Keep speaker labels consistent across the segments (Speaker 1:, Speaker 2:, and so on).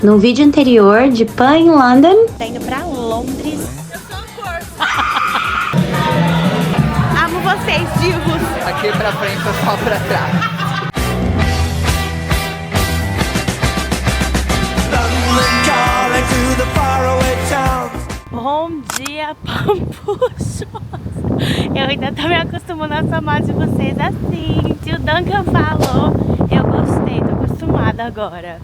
Speaker 1: No vídeo anterior de Pan em London,
Speaker 2: tá indo pra Londres. Eu sou a cor. Amo vocês, divos.
Speaker 3: Aqui pra frente ou só pra trás?
Speaker 2: Bom dia, Pampuchos. Eu ainda tô me acostumando a chamar de vocês assim. Se o Duncan falou, eu gostei, tô acostumada agora.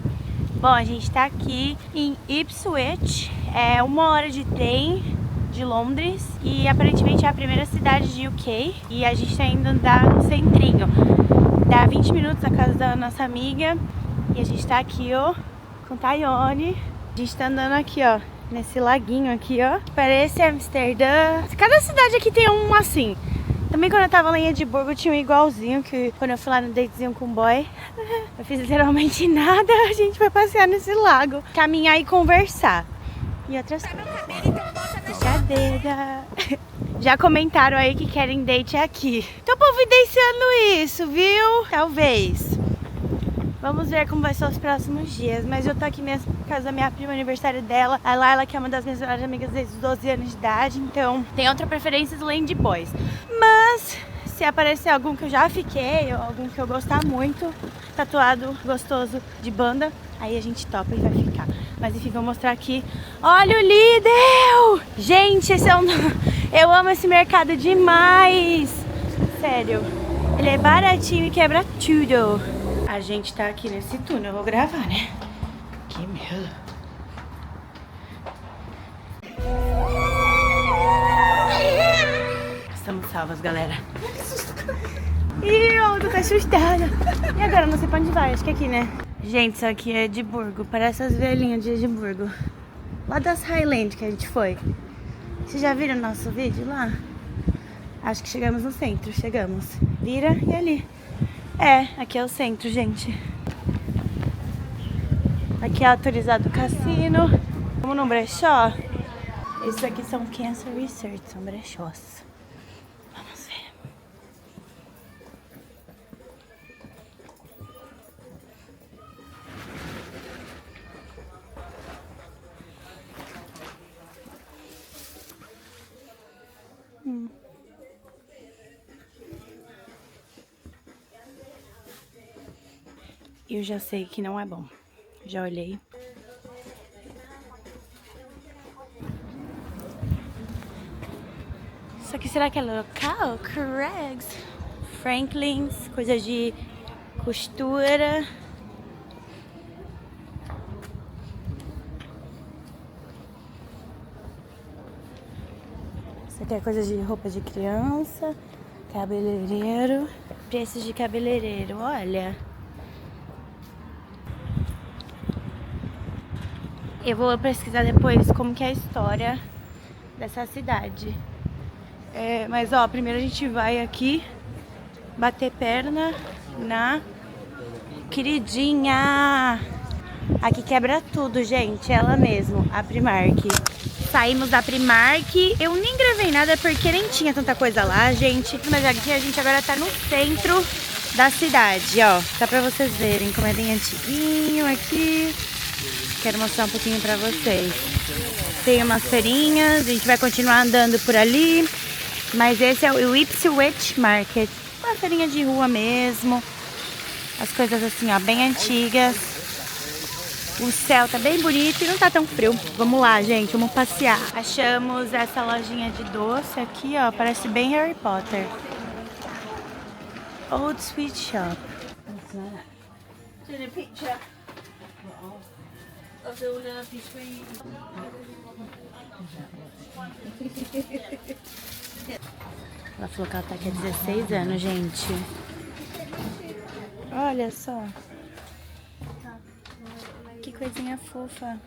Speaker 2: Bom, a gente tá aqui em Ipswich, é 1 hora de trem de Londres e aparentemente é a primeira cidade de UK. E a gente tá indo andar no centrinho. Dá 20 minutos a casa da nossa amiga e a gente tá aqui, ó, com Tayone. A gente tá andando aqui, ó, nesse laguinho aqui, ó. Parece Amsterdã. Cada cidade aqui tem um assim. Também quando eu tava lá em Edimburgo tinha um igualzinho, que quando eu fui lá no datezinho com o boy, eu fiz literalmente nada. A gente foi passear nesse lago, caminhar e conversar. E outras coisas. Brincadeira. Já comentaram aí que querem date aqui. Tô providenciando isso, viu? Talvez. Vamos ver como vai ser os próximos dias. Mas eu tô aqui mesmo por causa da minha prima, aniversário dela. A Laila, que é uma das minhas melhores amigas desde os 12 anos de idade. Então tem outra preferência além de boys. Mas se aparecer algum que eu já fiquei, ou algum que eu gostar muito, tatuado, gostoso, de banda, aí a gente topa e vai ficar. Mas enfim, vou mostrar aqui. Olha o Lidl! Gente, esse é um... Eu amo esse mercado demais! Sério. Ele é baratinho e quebra tudo. A gente tá aqui nesse túnel, eu vou gravar, né? Que medo. Estamos salvas, galera. Ih, eu tô assustada. E agora, não sei pra onde vai, acho que é aqui, né? Gente, isso aqui é Edimburgo, parece as velhinhas de Edimburgo. Lá das Highland que a gente foi. Vocês já viram o nosso vídeo lá? Acho que chegamos no centro, chegamos. Vira e ali. É, aqui é o centro, gente. Aqui é autorizado o cassino. Vamos no brechó? Esses aqui são Cancer Research, são brechós. Vamos ver. Eu já sei que não é bom. Já olhei. Isso aqui será que é local? Craigs, Franklin's, coisa de costura. Isso aqui é coisa de roupa de criança. Cabeleireiro. Preços de cabeleireiro, olha. Eu vou pesquisar depois como que é a história dessa cidade. Mas ó, primeiro a gente vai aqui bater perna na queridinha. Aqui quebra tudo, gente. Ela mesmo, a Primark. Saímos da Primark. Eu nem gravei nada porque nem tinha tanta coisa lá, gente. Mas aqui a gente agora tá no centro da cidade, ó. Só pra vocês verem como é bem antiguinho aqui. Quero mostrar um pouquinho pra vocês. Tem umas feirinhas, a gente vai continuar andando por ali. Mas esse é o Ipswich Market. Uma feirinha de rua mesmo. As coisas assim, ó, bem antigas. O céu tá bem bonito e não tá tão frio. Vamos lá, gente, vamos passear. Achamos essa lojinha de doce aqui, ó. Parece bem Harry Potter. Old Sweet Shop. Take a picture. Ela falou que ela tá aqui há 16 anos, gente. Olha só. Que coisinha fofa.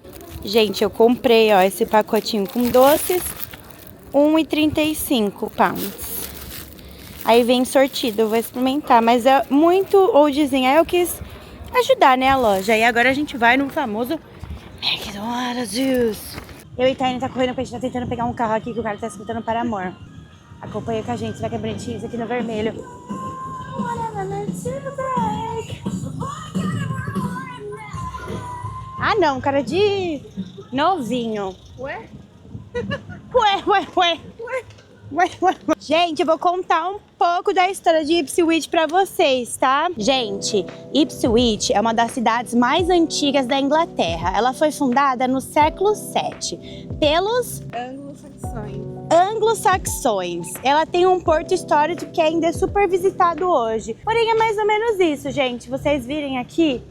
Speaker 2: Gente, eu comprei, ó, esse pacotinho com doces. 1,35 pounds. Aí vem sortido, eu vou experimentar. Mas é muito oldzinho. Aí eu quis ajudar, né, a loja. E agora a gente vai no famoso McDonald's. Eu e Tainá tá correndo pra gente tá tentando pegar um carro aqui que o cara tá escutando para amor. Acompanha com a gente, será que é bonitinho isso aqui no vermelho? Ah, não, cara de novinho.
Speaker 3: Ué?
Speaker 2: Ué. Gente, eu vou contar um pouco da história de Ipswich pra vocês, tá? Gente, Ipswich é uma das cidades mais antigas da Inglaterra. Ela foi fundada no século VII pelos anglo-saxões. Ela tem um porto histórico que ainda é super visitado hoje. Porém, é mais ou menos isso, gente. Vocês virem aqui,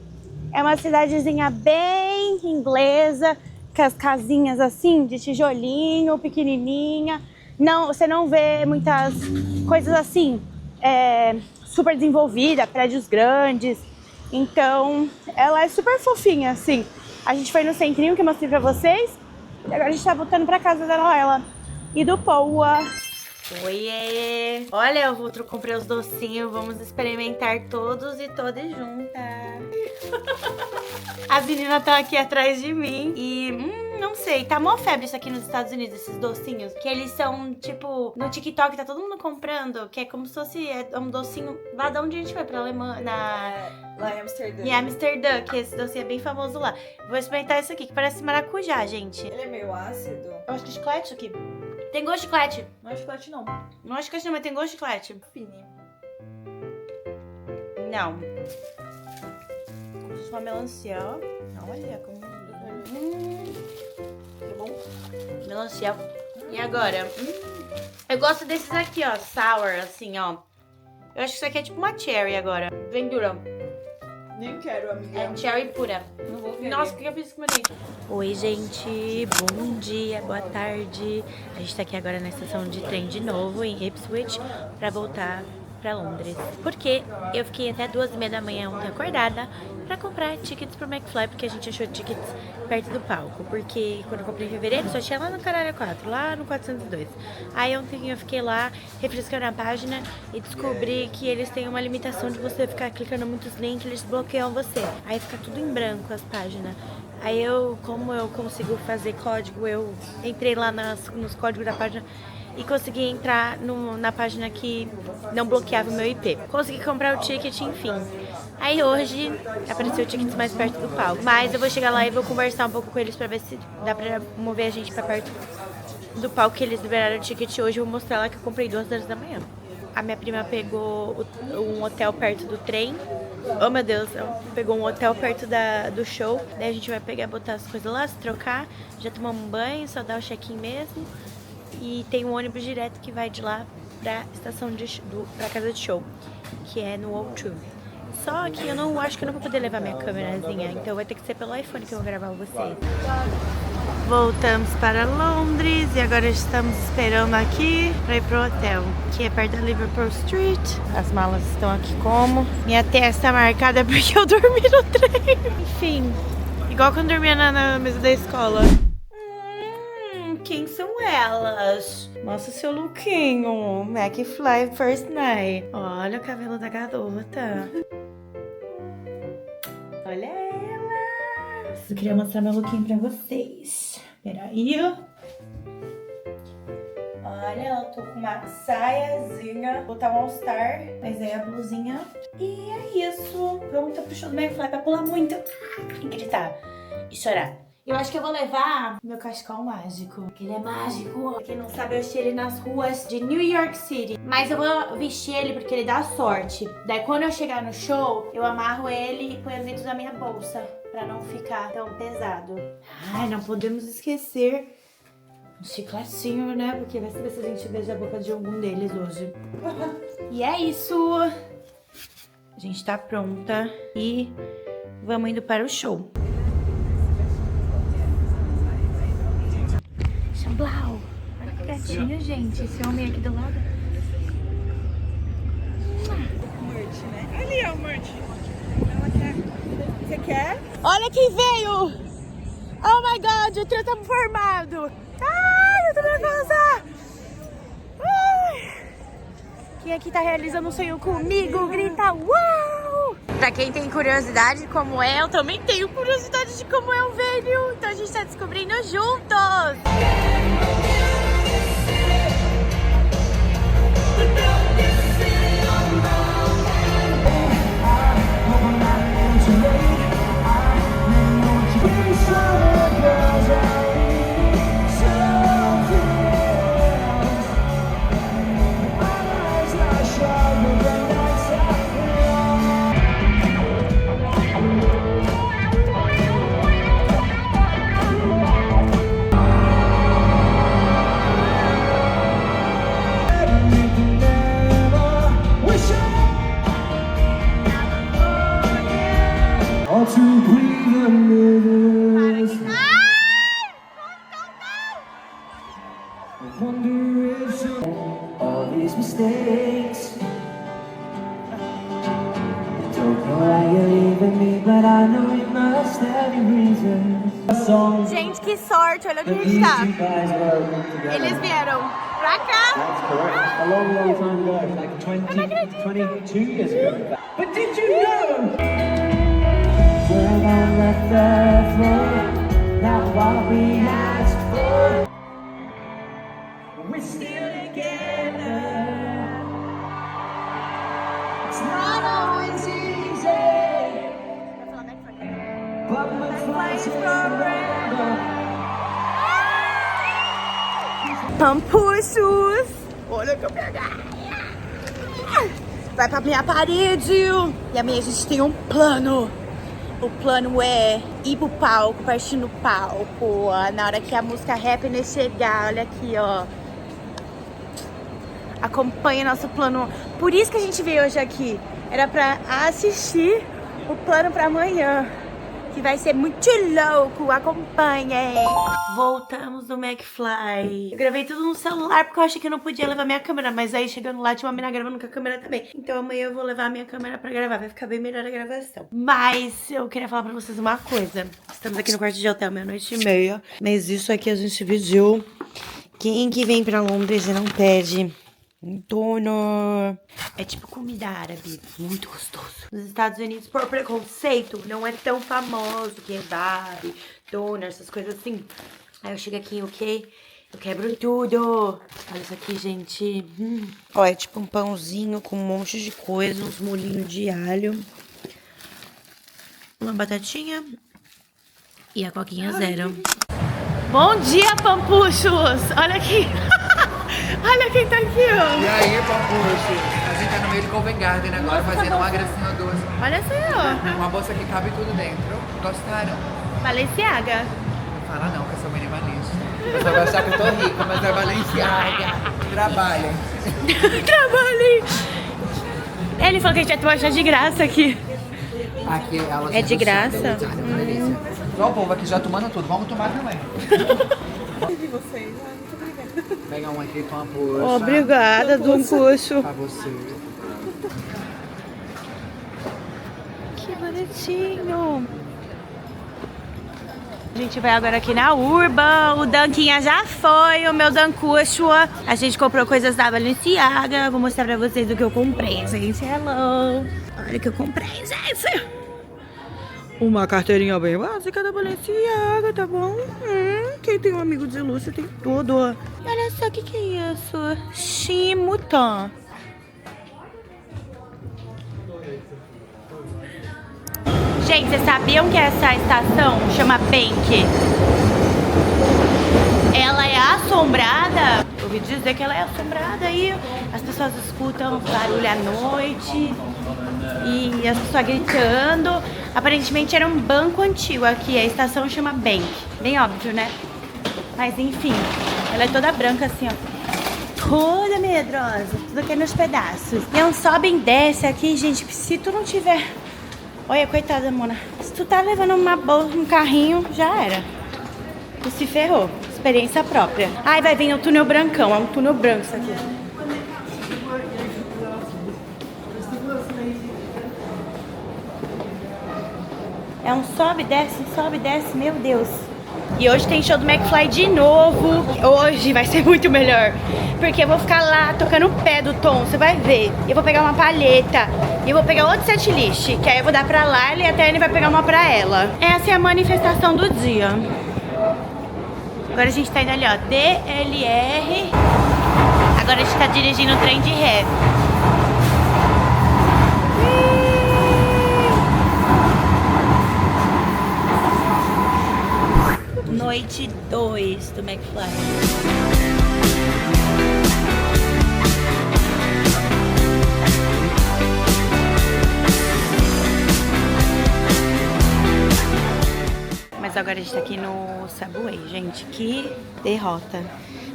Speaker 2: é uma cidadezinha bem inglesa, com as casinhas assim, de tijolinho, pequenininha. Não, você não vê muitas coisas assim, super desenvolvida, prédios grandes. Então, ela é super fofinha, assim. A gente foi no centrinho que eu mostrei pra vocês. E agora a gente tá voltando pra casa da Noela e do Poa. Oiê! Olha, eu comprei os docinhos. Vamos experimentar todos e todas juntas. As meninas estão aqui atrás de mim e, não sei, tá mó febre isso aqui nos Estados Unidos, esses docinhos. Que eles são, tipo, no TikTok tá todo mundo comprando, que é como se fosse um docinho lá de onde a gente foi, pra Alemanha,
Speaker 3: Lá em Amsterdã.
Speaker 2: em Amsterdã, que esse docinho é bem famoso lá. Vou experimentar isso aqui, que parece maracujá, gente.
Speaker 3: Ele é meio ácido.
Speaker 2: Eu acho que é chiclete isso aqui. Tem gosto de chiclete.
Speaker 3: Não é chiclete, não.
Speaker 2: Não acho que não, mas tem gosto de chiclete.
Speaker 3: Fininho.
Speaker 2: Não. Como se fosse uma melancia, ó. Olha como...
Speaker 3: É bom?
Speaker 2: Melancia. E agora? Eu gosto desses aqui, ó. Sour, assim, ó. Eu acho que isso aqui é tipo uma cherry agora. Bem dura.
Speaker 3: Nem quero, amiga.
Speaker 2: É cherry pura.
Speaker 3: Não vou querer.
Speaker 2: Nossa, o que eu fiz com o meu dente? Oi, gente. Bom dia, boa tarde. A gente tá aqui agora na estação de trem de novo, em Ipswich, pra voltar pra Londres. Porque eu fiquei até 2h30 da manhã ontem acordada pra comprar tickets pro McFly, porque a gente achou tickets perto do palco. Porque quando eu comprei em fevereiro, só tinha lá no Caralho 4, lá no 402. Aí ontem eu fiquei lá, refrescando a página e descobri que eles têm uma limitação de você ficar clicando muitos links, eles bloqueiam você. Aí fica tudo em branco as páginas. Aí como eu consigo fazer código, eu entrei lá nos códigos da página e consegui entrar na página que não bloqueava o meu IP. Consegui comprar o ticket, enfim. Aí hoje apareceu o ticket mais perto do palco. Mas eu vou chegar lá e vou conversar um pouco com eles pra ver se dá pra mover a gente pra perto do palco que eles liberaram o ticket hoje. Eu vou mostrar lá que eu comprei 2h da manhã. A minha prima pegou um hotel perto do trem. Oh, meu Deus, ela pegou um hotel perto do show. Daí a gente vai botar as coisas lá, se trocar. Já tomamos um banho, só dar o check-in mesmo. E tem um ônibus direto que vai de lá pra estação pra casa de show, que é no O2. Só que eu acho que eu não vou poder levar minha câmerazinha, então vai ter que ser pelo iPhone que eu vou gravar vocês. Voltamos para Londres e agora estamos esperando aqui pra ir pro hotel, que é perto da Liverpool Street. As malas estão aqui como. Minha testa marcada porque eu dormi no trem. Enfim, igual quando eu dormia na mesa da escola. Quem são elas? Mostra o seu lookinho. McFly First Night. Olha o cabelo da garota. Olha ela. Eu queria mostrar meu lookinho pra vocês. Peraí. Olha, eu tô com uma saiazinha. Vou botar um All-Star, mas é a blusinha. E é isso. Pronta pro show do McFly pra pular muito. E gritar. E chorar. Eu acho que eu vou levar meu cachecol mágico, porque ele é mágico. Pra quem não sabe, eu achei ele nas ruas de New York City. Mas eu vou vestir ele porque ele dá sorte. Daí quando eu chegar no show, eu amarro ele e ponho dentro da minha bolsa, pra não ficar tão pesado. Ai, não podemos esquecer um chicletinho, né? Porque vai saber se a gente beija a boca de algum deles hoje. E é isso. A gente tá pronta e vamos indo para o show. Blau. Olha que gatinho, gente. Esse homem aqui do lado.
Speaker 3: Merch, né? Ali é o merch. Ela quer. Você quer?
Speaker 2: Olha quem veio! Oh my God, o trio tá formado. Ai, eu tô nervosa. Ai. Quem aqui tá realizando um sonho comigo, grita uau! Pra quem tem curiosidade como eu também tenho curiosidade de como é o velho. Então a gente tá descobrindo juntos.
Speaker 4: All these mistakes. Don't know why you're leaving me, but I know you must have your reasons.
Speaker 2: Gente, que sorte, olha onde a gente tá. Eles vieram pra cá.
Speaker 4: That's correct. A long, long time ago, like 22 years ago. But did you know? We're on the third floor, not what we asked for. We're still together. It's not always easy, but we'll fight forever.
Speaker 2: Pampuchos. Olha que eu peguei. Vai pra minha parede. E a minha gente tem um plano. O plano é ir pro palco, partir no palco. Na hora que a música Happiness chegar, olha aqui, ó. Acompanha nosso plano. Por isso que a gente veio hoje aqui. Era pra assistir o plano pra amanhã, que vai ser muito louco. Acompanhem. Voltamos do McFly. Eu gravei tudo no celular porque eu achei que eu não podia levar minha câmera. Mas aí chegando lá tinha uma menina gravando com a câmera também. Então amanhã eu vou levar a minha câmera pra gravar. Vai ficar bem melhor a gravação. Mas eu queria falar pra vocês uma coisa. Estamos aqui no quarto de hotel, 00:30. Mas isso aqui a gente pediu. Quem que vem pra Londres e não pede doner? É tipo comida árabe, muito gostoso. Nos Estados Unidos, por preconceito, não é tão famoso kebab, doner, essas coisas assim. Aí eu chego aqui em UK, eu quebro tudo. Olha isso aqui, gente. Ó, é tipo um pãozinho com um monte de coisa, uns molhinhos de alho, uma batatinha e a coquinha zero. Bom dia, pampuchos! Olha aqui! Olha quem tá aqui, ó!
Speaker 5: E aí, Pampucho? A gente tá no meio de Covent Garden agora, fazendo uma gracinha doce.
Speaker 2: Olha essa aí, ó!
Speaker 5: Uma bolsa que cabe tudo dentro. Gostaram?
Speaker 2: Balenciaga.
Speaker 5: Não fala não, que eu sou minimalista. Você vai achar que eu tô rica, mas é Balenciaga. Trabalhem.
Speaker 2: Trabalhei! Ele falou que a gente ia tomar chá de graça aqui.
Speaker 5: Aqui, elas
Speaker 2: É de graça?
Speaker 5: Delícia. Só o povo aqui já tomando tudo, vamos tomar também. Pega um aqui com a puxa.
Speaker 2: Obrigada, Dom Puxo.
Speaker 5: Pra você.
Speaker 2: Que bonitinho. A gente vai agora aqui na Urban. O Danquinha já foi, o meu Dancuxo. A gente comprou coisas da Balenciaga. Vou mostrar pra vocês o que eu comprei, gente. Hello. Olha o que eu comprei, gente. Uma carteirinha bem básica da Balenciaga, tá bom? Quem tem um amigo de luxo tem tudo. Olha só, o que é isso? Chimutan. Gente, vocês sabiam que essa estação chama Bank? Ela é assombrada. Eu ouvi dizer que ela é assombrada aí. As pessoas escutam barulho à noite e as pessoas gritando. Aparentemente era um banco antigo aqui. A estação chama Bank. Bem óbvio, né? Mas enfim, ela é toda branca assim, ó. Toda medrosa, tudo aqui nos pedaços. E é um sobe e desce aqui, gente. Se tu não tiver... Olha, coitada, Mona. Se tu tá levando uma bolsa, um carrinho, já era. Tu se ferrou. Experiência própria. Ai, vai vir no túnel brancão. É um túnel branco isso aqui. É um sobe e desce, meu Deus. E hoje tem show do McFly de novo. Hoje vai ser muito melhor, porque eu vou ficar lá tocando o pé do Tom, você vai ver. Eu vou pegar uma palheta e eu vou pegar outro setlist, que aí eu vou dar pra Laila e até ele vai pegar uma pra ela. Essa é a manifestação do dia. Agora a gente tá indo ali, ó, DLR. Agora a gente tá dirigindo o trem de ré. Noite 2 do McFly. Mas agora a gente tá aqui no Subway, gente. Que derrota.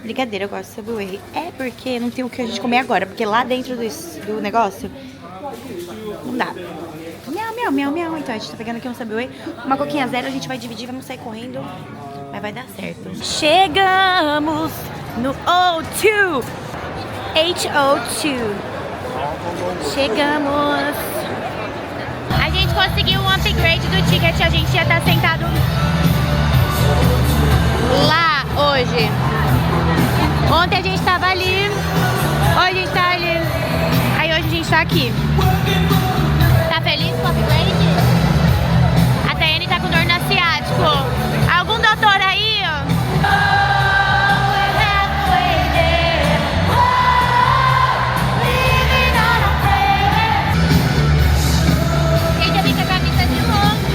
Speaker 2: Brincadeira, eu gosto do Subway. É porque não tem o que a gente comer agora. Porque lá dentro do negócio não dá. Miau, miau. miau, miau, miau. Então a gente tá pegando aqui um Subway, uma coquinha zero, a gente vai dividir, vamos sair correndo. Mas vai dar certo. Chegamos no O2. H-O-2. Chegamos. A gente conseguiu um upgrade do ticket, a gente já tá sentado lá hoje. Ontem a gente tava ali, hoje a gente tá ali, aí hoje a gente tá aqui. Tá feliz com o upgrade? A Tayane tá com dor no asiático. Algum doutor aí? Gente, eu vim com a camisa de longe.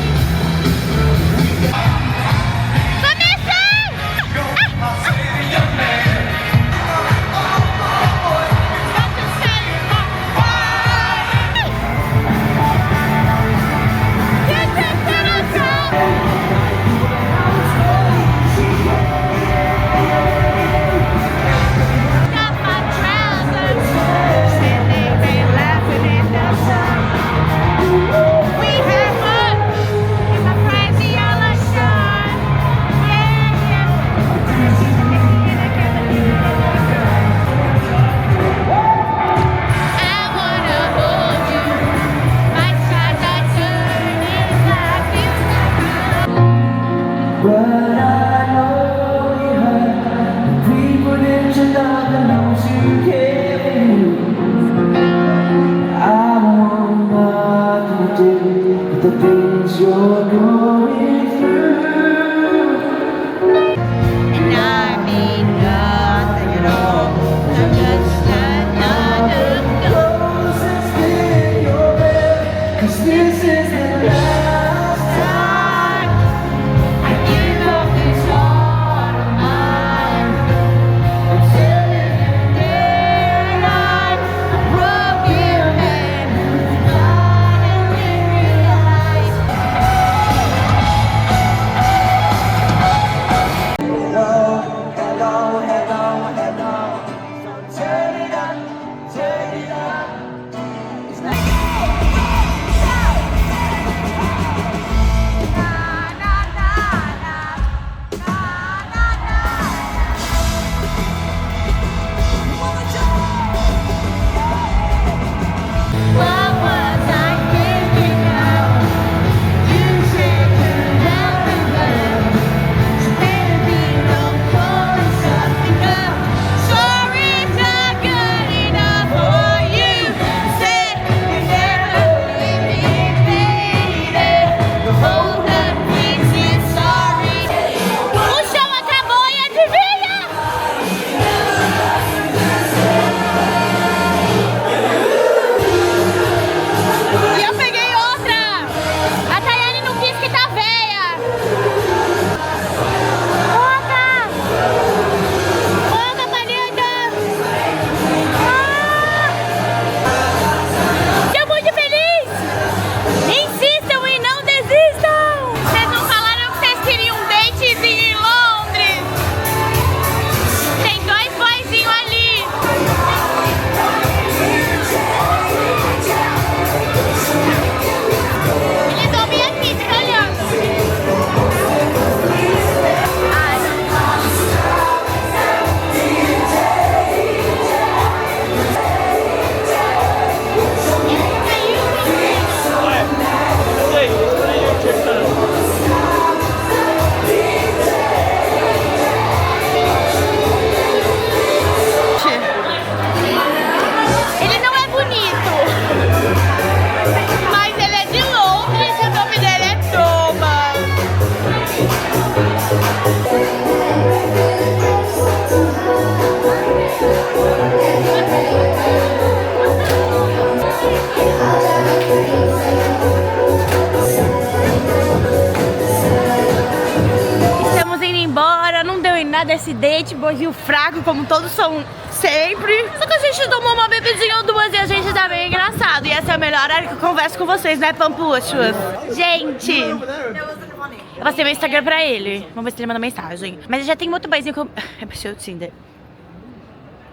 Speaker 2: Desse date, boizinho fraco, como todos são sempre. Só que a gente tomou uma bebezinha ou duas e a gente tá bem engraçado. E essa é a melhor hora que eu converso com vocês, né, pampuchos? Gente, eu passei meu Instagram pra ele. Vamos ver se ele manda mensagem. Mas eu já tenho outro boizinho que eu baixei o Tinder.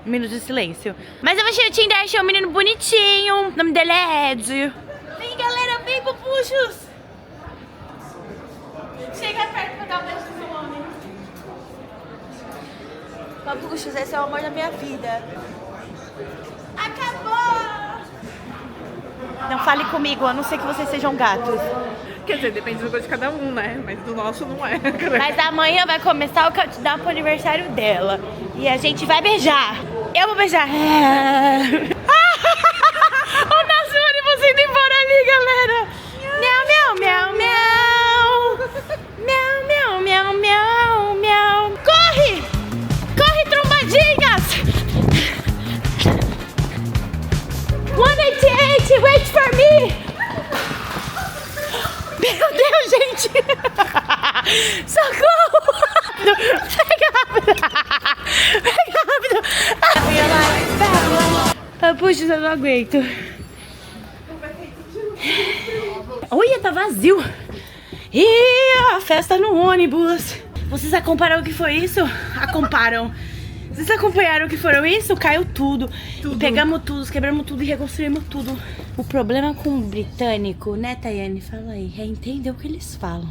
Speaker 2: Um minuto de silêncio. Mas eu baixei o Tinder, achei um menino bonitinho. O nome dele é Ed. Vem, galera, vem, papuchos. Chega perto pra dar um beijo no seu homem. Papuchos, esse é o amor da minha vida. Acabou! Não fale comigo, a não ser que vocês sejam gatos.
Speaker 3: Quer dizer, depende do gosto de cada um, né? Mas do nosso não é.
Speaker 2: Mas amanhã vai começar o countdown pro aniversário dela. E a gente vai beijar. Eu vou beijar. O nosso ônibus indo embora ali, galera. Miau, miau, miau, miau. Miau, miau, miau, miau, miau. Corre! Corre, trombadinhas! 188, wait for me! Meu Deus, gente! Socorro! Pega rápido! Pega rápido! Puxa, eu não aguento. Olha, tá vazio. Ih, a festa no ônibus. Vocês acompanharam o que foi isso? Vocês acompanharam o que foram isso? Caiu tudo. E pegamos tudo, quebramos tudo e reconstruímos tudo. O problema com o britânico, né, Tayane? Fala aí, é entender o que eles falam.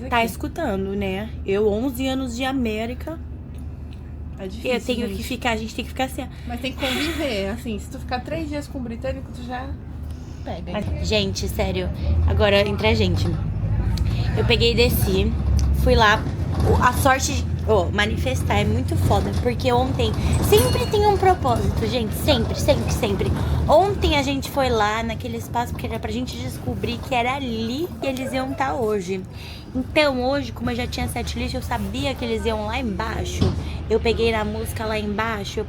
Speaker 2: Tá escutando, né? Eu, 11 anos de América.
Speaker 3: É difícil,
Speaker 2: Eu tenho
Speaker 3: gente.
Speaker 2: que ficar, a gente tem que ficar assim.
Speaker 3: Mas tem que conviver, assim. Se tu ficar 3 dias com o britânico, tu já pega.
Speaker 2: Mas, gente, sério. Agora, entre a gente. Eu peguei e desci. Fui lá. A sorte de manifestar é muito foda. Porque ontem sempre tem um propósito, gente. Sempre. Ontem a gente foi lá naquele espaço porque era pra gente descobrir que era ali que eles iam estar hoje. Então hoje, como eu já tinha setlist, eu sabia que eles iam lá embaixo. Eu peguei na música lá embaixo.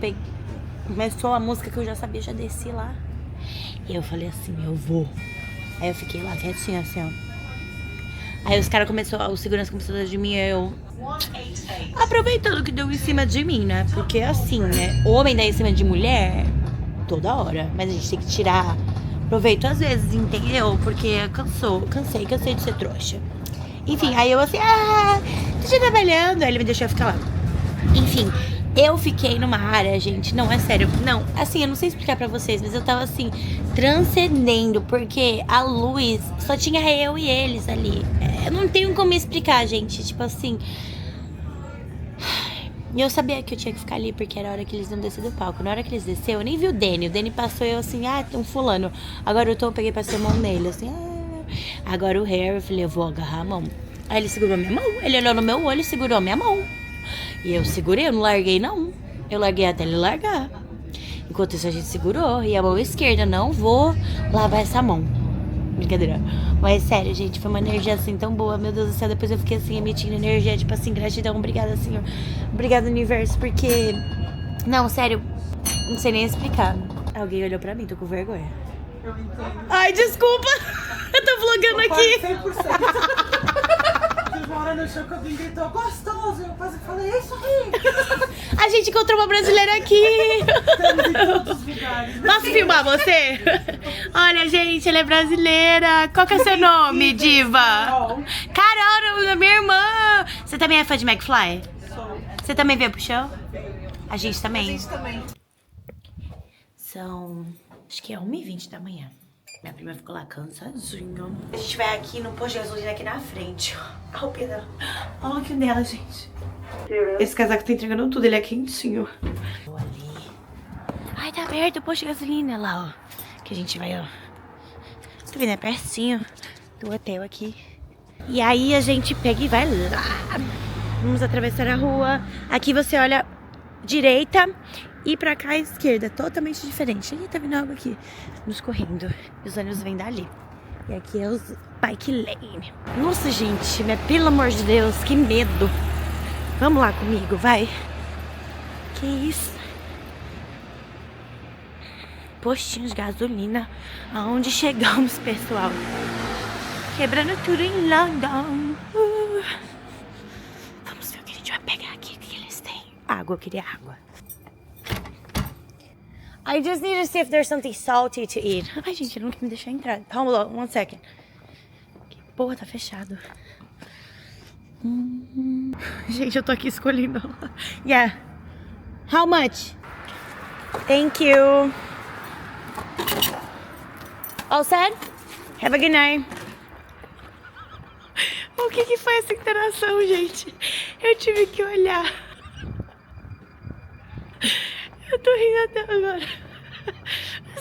Speaker 2: Começou a música que eu já sabia, já desci lá. E eu falei assim, eu vou. Aí eu fiquei lá quietinha assim, ó. Aí os caras o segurança começou a dar de mim, eu... Aproveitando que deu em cima de mim, né? Porque assim, né? O homem dá em cima de mulher toda hora. Mas a gente tem que tirar proveito às vezes, entendeu? Porque cansei de ser trouxa. Enfim, aí eu assim, tô já trabalhando. Aí ele me deixou ficar lá. Enfim, eu fiquei numa área, gente, não, é sério. Não, assim, eu não sei explicar pra vocês, mas eu tava assim, transcendendo. Porque a luz, só tinha eu e eles ali. Eu não tenho como explicar, gente. Tipo assim... E eu sabia que eu tinha que ficar ali, porque era a hora que eles iam descer do palco. Na hora que eles desceram, eu nem vi o Danny passou, eu assim, um fulano. Agora o Tom, eu peguei pra ser a mão nele, assim, Agora o Harry, eu falei, eu vou agarrar a mão. Aí ele segurou minha mão, ele olhou no meu olho e segurou a minha mão. E eu segurei, eu não larguei não. Eu larguei até ele largar. Enquanto isso a gente segurou, e a mão esquerda, não vou lavar essa mão. Brincadeira. Mas sério, gente, foi uma energia assim tão boa. Meu Deus do céu, depois eu fiquei assim, emitindo energia, tipo assim, gratidão, obrigada, Senhor. Obrigada, universo, porque... Não, sério, não sei nem explicar. Alguém olhou pra mim, tô com vergonha. Ai, desculpa! Eu tô vlogando aqui.
Speaker 3: 100%. Teve uma hora no show que alguém gritou, gostoso. Eu quase falei, é isso aí.
Speaker 2: A gente encontrou uma brasileira aqui.
Speaker 3: Estamos em todos os lugares.
Speaker 2: Posso filmar você? Olha, gente, ela é brasileira. Qual que é seu nome, diva? Carol, minha irmã. Você também é fã de McFly?
Speaker 3: Sou.
Speaker 2: Você também veio pro show? A gente também.
Speaker 3: A gente também.
Speaker 2: São, acho que é 1h20 da manhã. Minha prima ficou lá cansadinha. A gente vai aqui no posto de gasolina aqui na frente. Olha o pé dela. Olha o que dela, gente. Esse casaco tá entregando tudo, ele é quentinho. Vou ali. Ai, tá aberto o posto de gasolina lá, ó. Que a gente vai, ó. Tá vendo? É pertinho do hotel aqui. E aí a gente pega e vai lá. Vamos atravessar a rua. Aqui você olha direita e pra cá à esquerda. Totalmente diferente. Ih, tá vindo algo aqui nos correndo. Os ônibus vêm dali. E aqui é os bike lane. Nossa, gente, mas pelo amor de Deus, que medo. Vamos lá comigo, vai. Que isso? Postinhos de gasolina. Aonde chegamos, pessoal? Quebrando tudo em London. Vamos ver o que a gente vai pegar aqui. O que eles têm? Água, eu queria água. I just need to see if there's something salty to eat. Ai, gente, ele não quer me deixar entrar. Hold on, 1 second. Que porra, tá fechado. Gente, eu tô aqui escolhendo. Yeah. How much? Thank you. All set? Have a good night. O que foi essa interação, gente? Eu tive que olhar. Eu tô rindo até agora.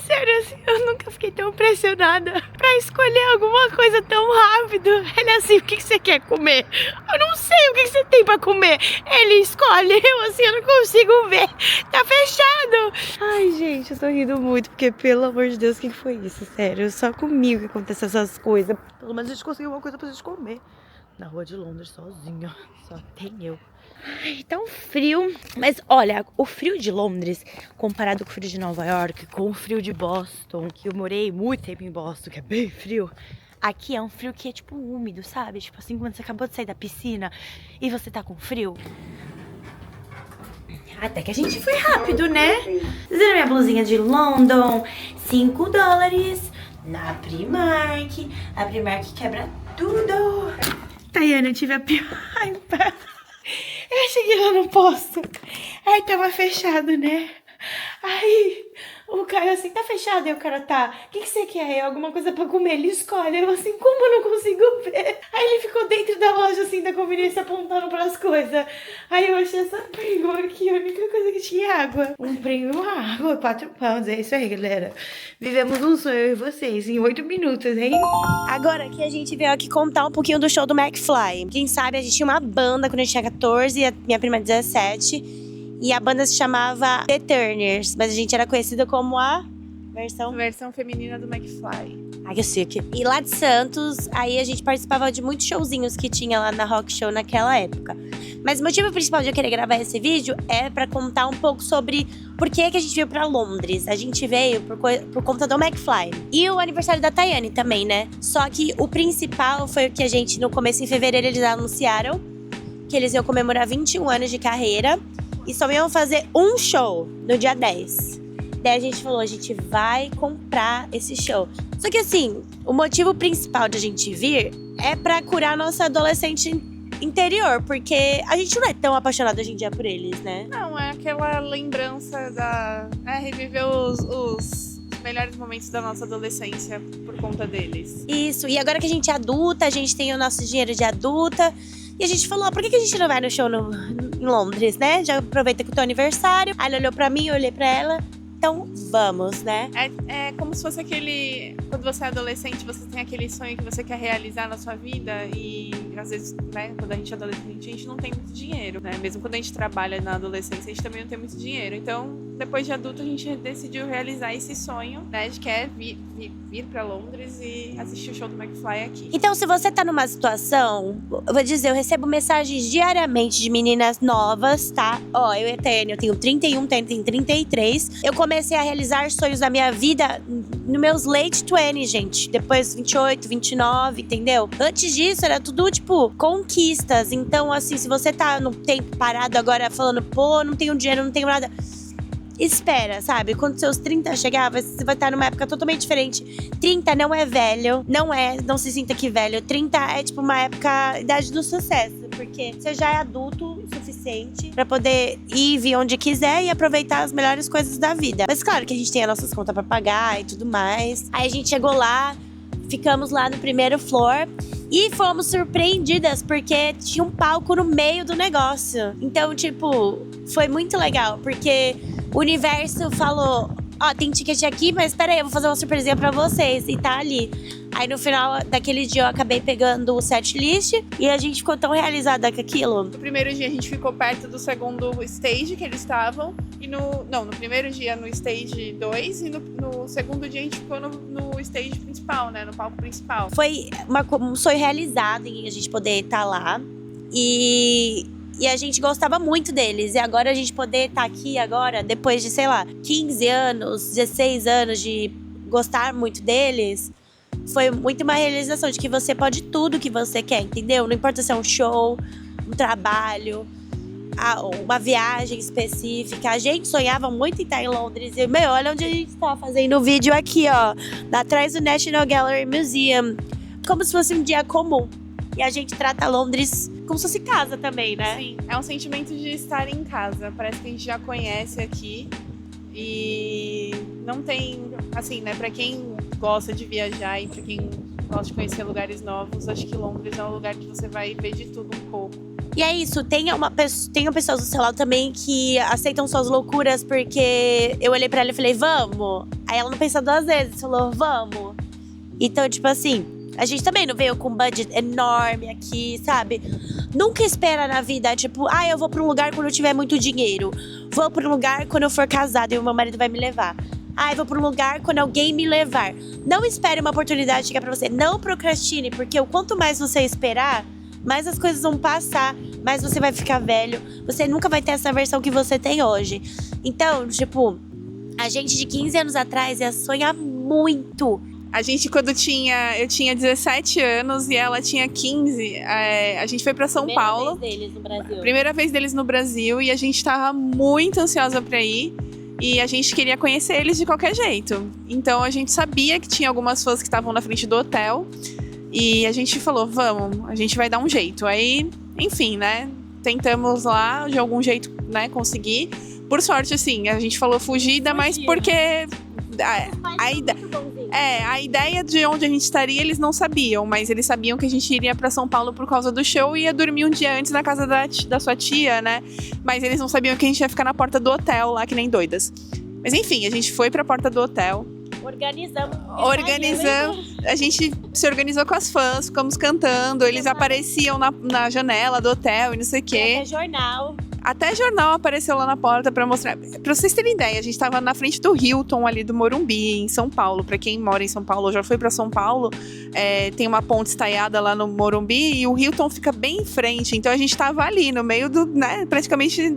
Speaker 2: Sério, assim, eu nunca fiquei tão pressionada pra escolher alguma coisa tão rápido. Ele assim, o que você quer comer? Eu não sei o que você tem pra comer. Ele escolhe, eu assim, eu não consigo ver. Tá fechado. Ai, gente, eu tô rindo muito, porque pelo amor de Deus, o que foi isso? Sério, só comigo que acontecem essas coisas. Pelo menos a gente conseguiu uma coisa pra gente comer. Na rua de Londres, sozinha. Só tem eu. Ai, tão frio. Mas olha, o frio de Londres, comparado com o frio de Nova York, com o frio de Boston, que eu morei muito tempo em Boston, que é bem frio. Aqui é um frio que é tipo úmido, sabe? Tipo assim, quando você acabou de sair da piscina e você tá com frio. Até que a gente foi rápido, né? Vocês viram minha blusinha de London? $5 na Primark. A Primark quebra tudo. Tayana, eu tive a pior... Eu cheguei lá no posto, aí tava fechado, né? Aí o cara assim, tá fechado? Aí o cara, tá, o que você quer? Alguma coisa pra comer? Ele escolhe. Eu assim, como eu não consigo ver? Aí ele ficou dentro da loja assim, da conveniência, apontando pras coisas. Aí eu achei essa Pringle aqui, a única coisa que tinha água. Um Pringle, uma água, 4 pounds. É isso aí, galera. Vivemos um sonho, eu e vocês, em 8 minutos, hein? Agora que a gente veio aqui contar um pouquinho do show do McFly. Quem sabe a gente tinha uma banda quando a gente tinha 14 e a minha prima 17. E a banda se chamava The Turners, mas a gente era conhecida como a versão
Speaker 6: feminina do McFly.
Speaker 2: Ai, que chique. E lá de Santos, aí a gente participava de muitos showzinhos que tinha lá na Rock Show naquela época. Mas o motivo principal de eu querer gravar esse vídeo é pra contar um pouco sobre por que a gente veio pra Londres. A gente veio por conta do McFly. E o aniversário da Tayane também, né? Só que o principal foi o que a gente, no começo em fevereiro, eles anunciaram que eles iam comemorar 21 anos de carreira. E só iam fazer um show no dia 10. Daí a gente falou, a gente vai comprar esse show. Só que assim, o motivo principal de a gente vir é pra curar nossa adolescente interior. Porque a gente não é tão apaixonado hoje em dia por eles, né?
Speaker 6: Não, é aquela lembrança da... reviver os melhores momentos da nossa adolescência por conta deles.
Speaker 2: Isso, e agora que a gente é adulta, a gente tem o nosso dinheiro de adulta. E a gente falou, por que a gente não vai no show em Londres, né? Já aproveita que é o teu aniversário. Aí ela olhou pra mim, eu olhei pra ela. Então, vamos, né?
Speaker 6: É como se fosse aquele... Quando você é adolescente, você tem aquele sonho que você quer realizar na sua vida. E, às vezes, né, quando a gente é adolescente, a gente não tem muito dinheiro, né? Mesmo quando a gente trabalha na adolescência, a gente também não tem muito dinheiro. Então, depois de adulto, a gente decidiu realizar esse sonho, né? De quer vir pra Londres e assistir o show do McFly aqui.
Speaker 2: Então, se você tá numa situação... Eu vou dizer, eu recebo mensagens diariamente de meninas novas, tá? Ó, eu e a Tayane, eu tenho 31, Tayane tem 33. Eu comecei a realizar sonhos da minha vida nos meus late 20, gente. Depois 28, 29, entendeu? Antes disso, era tudo, tipo, conquistas. Então, assim, se você tá no tempo parado agora falando, pô, não tenho dinheiro, não tenho nada... Espera, sabe? Quando seus 30 chegar, você vai estar numa época totalmente diferente. 30 não é velho, não se sinta que velho. 30 é tipo uma época, idade do sucesso, porque você já é adulto o suficiente pra poder ir e vir onde quiser e aproveitar as melhores coisas da vida. Mas claro que a gente tem as nossas contas pra pagar e tudo mais. Aí a gente chegou lá, ficamos lá no primeiro floor. E fomos surpreendidas, porque tinha um palco no meio do negócio. Então, tipo, foi muito legal, porque o universo falou, ó, tem ticket aqui, mas peraí, eu vou fazer uma surpresinha pra vocês. E tá ali. Aí no final daquele dia eu acabei pegando o setlist e a gente ficou tão realizada com aquilo.
Speaker 6: No primeiro dia a gente ficou perto do segundo stage que eles estavam. E no primeiro dia no stage 2 e no segundo dia a gente ficou no stage principal, né? No palco principal.
Speaker 2: Foi um sonho realizado em a gente poder estar lá. E a gente gostava muito deles. E agora a gente poder estar aqui agora, depois de, sei lá, 15 anos, 16 anos de gostar muito deles, foi muito uma realização de que você pode tudo que você quer, entendeu? Não importa se é um show, um trabalho, uma viagem específica. A gente sonhava muito em estar em Londres. E, olha onde a gente tá fazendo o vídeo aqui, ó. Atrás do National Gallery Museum. Como se fosse um dia comum. E a gente trata Londres como se fosse casa também, né?
Speaker 6: Sim, é um sentimento de estar em casa. Parece que a gente já conhece aqui. E não tem, assim, né, pra quem gosta de viajar e pra quem gosta de conhecer lugares novos, acho que Londres é um lugar que você vai ver de tudo um pouco.
Speaker 2: E é isso, tenham pessoas do seu lado também que aceitam suas loucuras, porque eu olhei pra ela e falei, vamos? Aí ela não pensou 2 vezes, falou, vamos. Então, tipo assim, a gente também não veio com um budget enorme aqui, sabe? Nunca espera na vida, tipo, eu vou pra um lugar quando eu tiver muito dinheiro. Vou pra um lugar quando eu for casada e o meu marido vai me levar. Eu vou pra um lugar quando alguém me levar. Não espere uma oportunidade chegar pra você. Não procrastine, porque o quanto mais você esperar, mais as coisas vão passar, mais você vai ficar velho. Você nunca vai ter essa versão que você tem hoje. Então, tipo, a gente de 15 anos atrás ia sonhar muito.
Speaker 6: A gente, quando eu tinha 17 anos e ela tinha 15, a gente foi pra São Paulo. Primeira vez deles no Brasil. E a gente tava muito ansiosa pra ir. E a gente queria conhecer eles de qualquer jeito. Então a gente sabia que tinha algumas fãs que estavam na frente do hotel. E a gente falou, vamos, a gente vai dar um jeito. Aí, enfim, né, tentamos lá, de algum jeito, né, conseguir. Por sorte, assim, a gente falou fugida, mas porque a ideia de onde a gente estaria, eles não sabiam. Mas eles sabiam que a gente iria pra São Paulo por causa do show e ia dormir um dia antes na casa da sua tia, né. Mas eles não sabiam que a gente ia ficar na porta do hotel lá, que nem doidas. Mas enfim, a gente foi pra porta do hotel. Organizamos. A gente se organizou com as fãs, ficamos cantando. Eles apareciam na janela do hotel e não sei o quê. Até jornal apareceu lá na porta pra mostrar. Pra vocês terem ideia, a gente tava na frente do Hilton ali do Morumbi, em São Paulo. Pra quem mora em São Paulo ou já foi pra São Paulo, tem uma ponte estaiada lá no Morumbi e o Hilton fica bem em frente. Então a gente tava ali no meio do, né, praticamente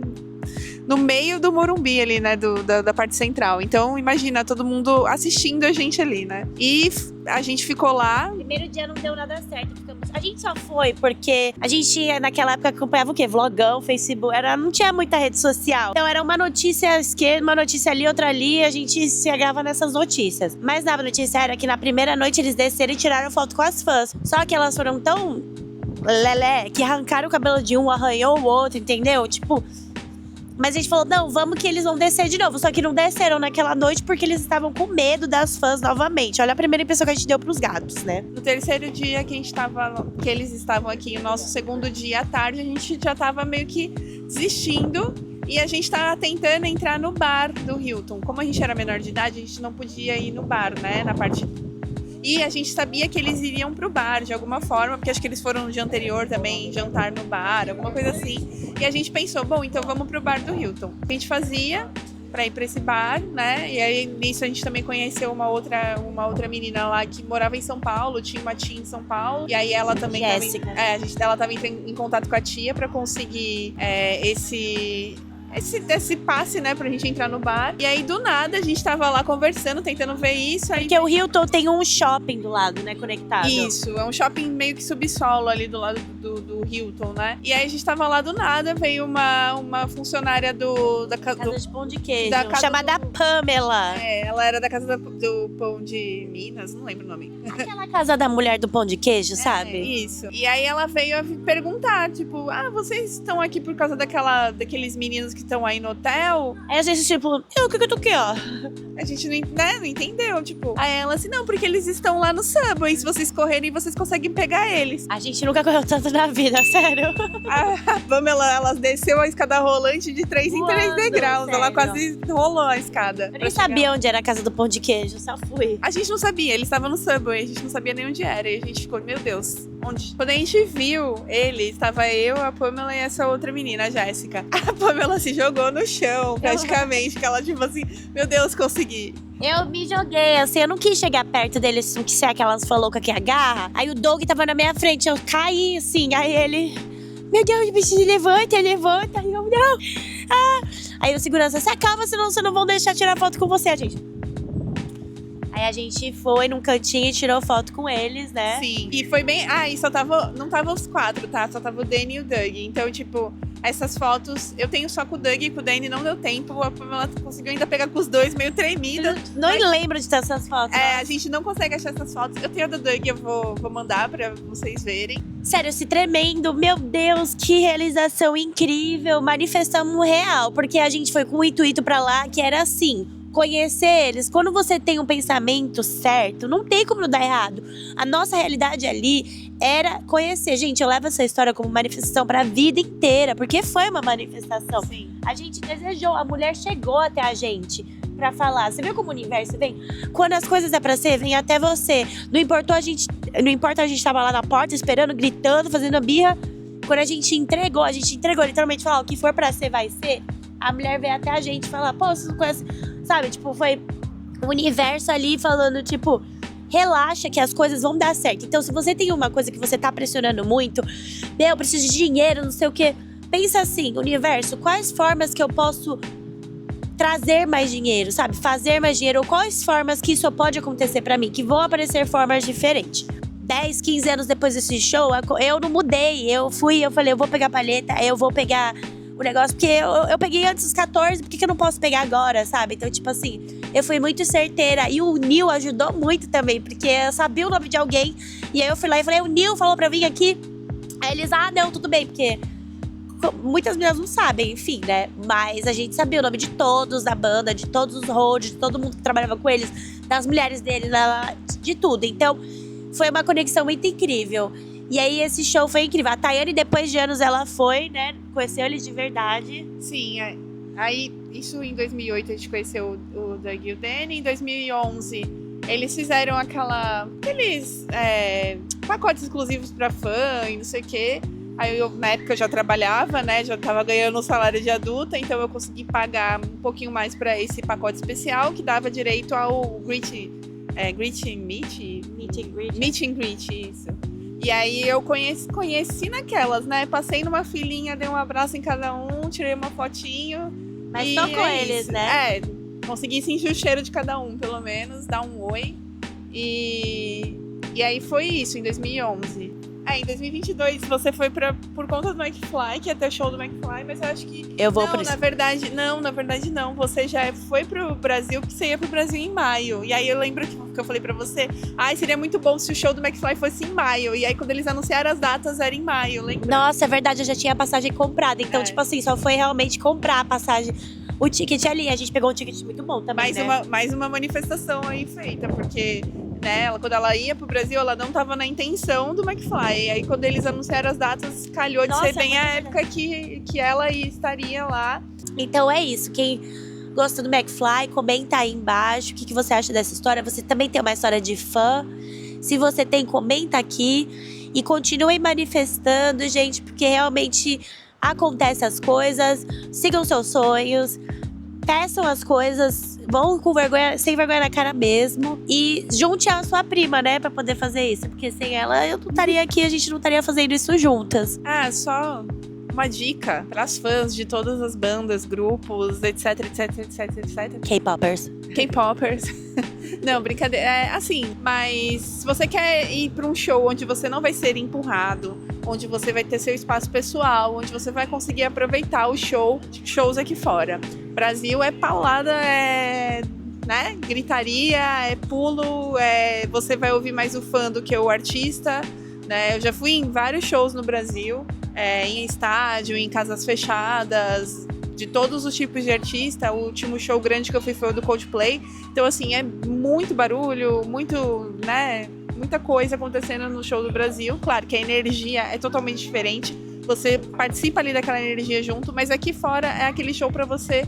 Speaker 6: no meio do Morumbi ali, né, da parte central. Então, imagina, todo mundo assistindo a gente ali, né? E a gente ficou lá.
Speaker 2: Primeiro dia não deu nada certo. A gente só foi porque a gente, naquela época, acompanhava o quê? Vlogão, Facebook. Não tinha muita rede social. Então, era uma notícia esquerda, uma notícia ali, outra ali. E a gente se agarrava nessas notícias. Mas a notícia era que na primeira noite eles desceram e tiraram foto com as fãs. Só que elas foram tão lelé que arrancaram o cabelo de um, arranhou o outro, entendeu? Tipo... Mas a gente falou, não, vamos que eles vão descer de novo. Só que não desceram naquela noite porque eles estavam com medo das fãs novamente. Olha a primeira impressão que a gente deu pros gatos, né?
Speaker 6: No terceiro dia que eles estavam aqui, o nosso segundo dia à tarde, a gente já tava meio que desistindo. E a gente tava tentando entrar no bar do Hilton. Como a gente era menor de idade, a gente não podia ir no bar, né? Na parte... E a gente sabia que eles iriam pro bar de alguma forma, porque acho que eles foram no dia anterior também jantar no bar, alguma coisa assim. E a gente pensou, bom, então vamos pro bar do Hilton. A gente fazia pra ir pra esse bar, né? E aí nisso a gente também conheceu uma outra menina lá que morava em São Paulo, tinha uma tia em São Paulo. E aí ela também ela tava em contato com a tia pra conseguir esse passe, né, pra gente entrar no bar. E aí, do nada, a gente tava lá conversando, tentando ver isso. Aí...
Speaker 2: Porque o Hilton tem um shopping do lado, né, conectado.
Speaker 6: Isso, é um shopping meio que subsolo ali do lado do Hilton, né. E aí, a gente tava lá do nada, veio uma funcionária da
Speaker 2: casa de pão de queijo, chamada Pamela.
Speaker 6: Ela era da casa do pão de Minas, não lembro o nome.
Speaker 2: Aquela casa da mulher do pão de queijo, sabe?
Speaker 6: Isso. E aí, ela veio a perguntar, tipo, vocês estão aqui por causa daqueles meninos que estão aí no hotel?
Speaker 2: Aí a gente, tipo, o que eu tô aqui, ó?
Speaker 6: A gente não entendeu, tipo. Aí ela assim, não, porque eles estão lá no Subway. Se vocês correrem, vocês conseguem pegar eles.
Speaker 2: A gente nunca correu tanto na vida, sério.
Speaker 6: A Pamela, ela desceu a escada rolante de 3 em 3 degraus. Sério? Ela quase rolou a escada.
Speaker 2: Eu nem sabia onde era a casa do pão de queijo, só fui.
Speaker 6: A gente não sabia, eles estavam no Subway, a gente não sabia nem onde era. E a gente ficou, meu Deus, onde? Quando a gente viu ele, estava eu, a Pamela e essa outra menina, a Jéssica. A Pamela se jogou no chão, praticamente, que ela tipo assim, meu Deus, consegui.
Speaker 2: Eu me joguei, assim, eu não quis chegar perto dele, assim, que ser aquelas loucas que agarra. Aí o Doug tava na minha frente, eu caí, assim, aí ele... Meu Deus, bicho, levanta. Aí eu, não. Aí o segurança, se acalma, senão vocês não vão deixar tirar foto com você, gente. Aí a gente foi num cantinho e tirou foto com eles, né?
Speaker 6: Sim, e foi bem... e não tava os 4, tá? Só tava o Danny e o Doug. Então, tipo, essas fotos... Eu tenho só com o Doug e com o Danny, não deu tempo. A Pamela conseguiu ainda pegar com os dois, meio tremida.
Speaker 2: Não lembro de ter essas fotos.
Speaker 6: A gente não consegue achar essas fotos. Eu tenho a do Doug, eu vou mandar pra vocês verem.
Speaker 2: Sério, se tremendo. Meu Deus, que realização incrível. Manifestamos real. Porque a gente foi com o intuito pra lá, que era assim... conhecer eles. Quando você tem um pensamento certo, não tem como dar errado. A nossa realidade ali era conhecer. Gente, eu levo essa história como manifestação pra vida inteira, porque foi uma manifestação.
Speaker 6: Sim.
Speaker 2: A gente desejou, a mulher chegou até a gente pra falar. Você viu como o universo vem? Quando as coisas é pra ser, vem até você. Não importa a gente tava lá na porta esperando, gritando, fazendo birra. Quando a gente entregou literalmente falar, o que for pra ser, vai ser. A mulher veio até a gente falar, pô, você não conhece, sabe? Tipo, foi o universo ali falando, tipo, relaxa que as coisas vão dar certo. Então, se você tem uma coisa que você tá pressionando muito, eu preciso de dinheiro, não sei o quê. Pensa assim, universo, quais formas que eu posso trazer mais dinheiro, sabe? Fazer mais dinheiro, ou quais formas que isso pode acontecer pra mim, que vão aparecer formas diferentes. 10, 15 anos depois desse show, eu não mudei. Eu falei, eu vou pegar palheta, eu vou pegar o negócio, porque eu peguei antes dos 14, por que eu não posso pegar agora, sabe? Então, tipo assim, eu fui muito certeira. E o Nil ajudou muito também, porque eu sabia o nome de alguém. E aí eu fui lá e falei, o Nil falou pra vir aqui. Aí eles, não, tudo bem, porque muitas meninas não sabem, enfim, né? Mas a gente sabia o nome de todos da banda, de todos os roads, de todo mundo que trabalhava com eles, das mulheres dele, de tudo. Então, foi uma conexão muito incrível. E aí, esse show foi incrível. A Tayane, depois de anos, ela foi, né? Conheceu eles de verdade.
Speaker 6: Sim, aí isso em 2008 a gente conheceu o Doug e o Danny. Em 2011 eles fizeram aqueles pacotes exclusivos pra fã e não sei o quê. Aí na época eu já trabalhava, né? Já tava ganhando um salário de adulta, então eu consegui pagar um pouquinho mais pra esse pacote especial que dava direito ao Meet and Greet, isso. E aí eu conheci naquelas, né? Passei numa filinha, dei um abraço em cada um, tirei uma fotinho.
Speaker 2: Mas só com eles,
Speaker 6: isso.
Speaker 2: né?
Speaker 6: Consegui sentir o cheiro de cada um, pelo menos, dar um oi. E aí foi isso, em 2011. Em 2022 você foi por conta do McFly, que ia ter o show do McFly, mas eu acho que...
Speaker 2: Eu vou
Speaker 6: não,
Speaker 2: por isso.
Speaker 6: Na verdade não. Você já foi pro Brasil, porque você ia pro Brasil em maio. E aí eu lembro que eu falei pra você, seria muito bom se o show do McFly fosse em maio. E aí quando eles anunciaram as datas, era em maio, lembra?
Speaker 2: Nossa, é verdade, eu já tinha a passagem comprada. Então, tipo assim, só foi realmente comprar a passagem. O ticket ali, a gente pegou um ticket muito bom também,
Speaker 6: Mais uma manifestação aí feita, porque... né, quando ela ia pro Brasil, ela não tava na intenção do McFly. E aí, quando eles anunciaram as datas, calhou de ser bem a época que ela estaria lá.
Speaker 2: Então é isso. Quem gosta do McFly, comenta aí embaixo o que você acha dessa história. Você também tem uma história de fã. Se você tem, comenta aqui. E continuem manifestando, gente, porque realmente acontecem as coisas. Sigam seus sonhos. Peçam as coisas, vão com vergonha, sem vergonha na cara mesmo. E junte a sua prima, né, pra poder fazer isso. Porque sem ela, eu não estaria aqui, a gente não estaria fazendo isso juntas.
Speaker 6: Só uma dica pras fãs de todas as bandas, grupos, etc.
Speaker 2: K-popers.
Speaker 6: Não, brincadeira. Mas se você quer ir pra um show onde você não vai ser empurrado, onde você vai ter seu espaço pessoal, onde você vai conseguir aproveitar os shows aqui fora. Brasil é paulada, né? Gritaria, é pulo, você vai ouvir mais o fã do que o artista, né? Eu já fui em vários shows no Brasil, em estádio, em casas fechadas, de todos os tipos de artista. O último show grande que eu fui foi o do Coldplay. Então, assim, é muito barulho, muito, né? Muita coisa acontecendo no show do Brasil. Claro que a energia é totalmente diferente. Você participa ali daquela energia junto, mas aqui fora é aquele show pra você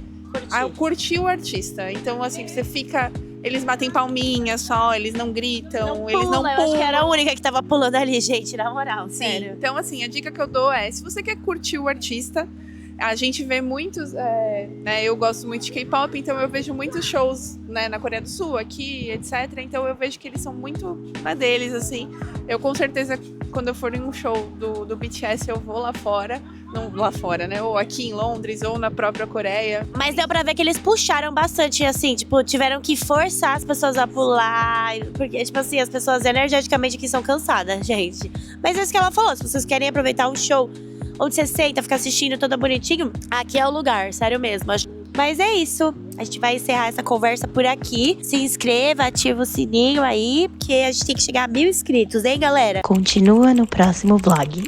Speaker 6: curtir o artista. Então, assim, você fica... Eles batem palminha só, eles não gritam, eles não pulam.
Speaker 2: Eu acho que era a única que tava pulando ali, gente, na moral,
Speaker 6: Sim.
Speaker 2: sério.
Speaker 6: Então, assim, a dica que eu dou é, se você quer curtir o artista, a gente vê muitos, né, eu gosto muito de K-pop, então eu vejo muitos shows, né, na Coreia do Sul, aqui, etc. Então eu vejo que eles são muito deles, assim. Eu com certeza, quando eu for em um show do BTS, eu vou lá fora. Não lá fora, né? Ou aqui em Londres, ou na própria Coreia.
Speaker 2: Mas deu pra ver que eles puxaram bastante, assim, tipo, tiveram que forçar as pessoas a pular. Porque, tipo assim, as pessoas energeticamente aqui são cansadas, gente. Mas é isso que ela falou, se vocês querem aproveitar um show onde você senta, fica assistindo todo bonitinho, aqui é o lugar, sério mesmo. Mas é isso, a gente vai encerrar essa conversa por aqui. Se inscreva, ativa o sininho aí, porque a gente tem que chegar a 1000 inscritos, hein, galera?
Speaker 1: Continua no próximo vlog.